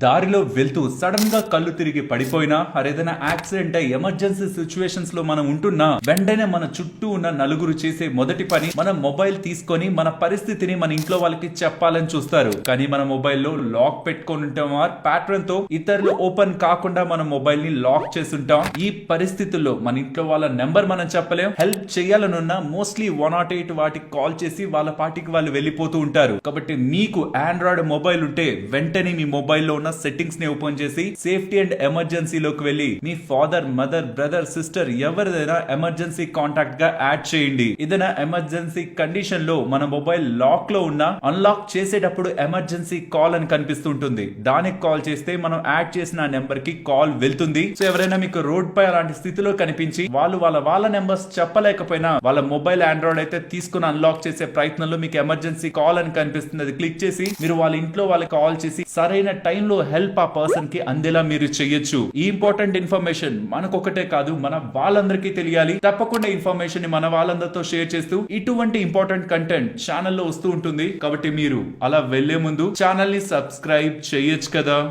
దారిలో వెళ్తూ సడన్ గా కళ్ళు తిరిగి పడిపోయినా ఏదైనా యాక్సిడెంట్ అయి ఎమర్జెన్సీ సిచ్యువేషన్స్ లో మనం ఉంటున్నా వెంటనే మన చుట్టూ ఉన్న నలుగురు చేసే మొదటి పని మన మొబైల్ తీసుకొని మన పరిస్థితిని మన ఇంట్లో వాళ్ళకి చెప్పాలని చూస్తారు. కానీ మన మొబైల్లో లాక్ పెట్టుకొని ఉంటాం, ప్యాటర్న్ తో ఇతరులు ఓపెన్ కాకుండా మన మొబైల్ ని లాక్ చేసి ఉంటాం. ఈ పరిస్థితుల్లో మన ఇంట్లో వాళ్ళ నెంబర్ మనం చెప్పలేం. హెల్ప్ చేయాలనున్నా మోస్ట్లీ 108 వాటికి కాల్ చేసి వాళ్ళ పార్టీకి వాళ్ళు వెళ్ళిపోతూ ఉంటారు. కాబట్టి మీకు ఆండ్రాయిడ్ మొబైల్ ఉంటే వెంటనే మీ మొబైల్లో ఉన్న సెట్టింగ్స్ ని ఓపెన్ చేసి సేఫ్టీ అండ్ ఎమర్జెన్సీలోకి వెళ్ళి మీ ఫాదర్, మదర్, బ్రదర్, సిస్టర్ ఎవరిదైనా ఎమర్జెన్సీ కాంటాక్ట్ గా యాడ్ చేయండి. ఏదైనా ఎమర్జెన్సీ కండిషన్ లో మన మొబైల్ లాక్ లో ఉన్న అన్లాక్ చేసేటప్పుడు ఎమర్జెన్సీ కాల్ అని కనిపిస్తుంటుంది. దానికి కాల్ చేస్తే మనం యాడ్ చేసిన నెంబర్ కి కాల్ వెళ్తుంది. సో ఎవరైనా మీకు రోడ్ పై అలాంటి స్థితిలో కనిపించి వాళ్ళ నెంబర్స్ చెప్పలేకపోయినా వాళ్ళ మొబైల్ ఆండ్రాయిడ్ అయితే తీసుకుని అన్లాక్ చేసే ప్రయత్నంలో మీకు ఎమర్జెన్సీ కాల్ అని కనిపిస్తుంది. అది క్లిక్ చేసి మీరు వాళ్ళ ఇంట్లో వాళ్ళకి కాల్ చేసి సరైన టైంలో హెల్ప్ ఆ పర్సన్ కి అందేలా మీరు చేయొచ్చు. ఈ ఇంపార్టెంట్ ఇన్ఫర్మేషన్ మనకొకటే కాదు, మన వాళ్ళందరికీ తెలియాలి. తప్పకుండా ఇన్ఫర్మేషన్ ని మన వాళ్ళందరితో షేర్ చేస్తూ ఇటువంటి ఇంపార్టెంట్ కంటెంట్ ఛానల్లో వస్తూ ఉంటుంది. కాబట్టి మీరు అలా వెళ్లే ముందు ఛానల్ ని సబ్స్క్రైబ్ చేయొచ్చు కదా.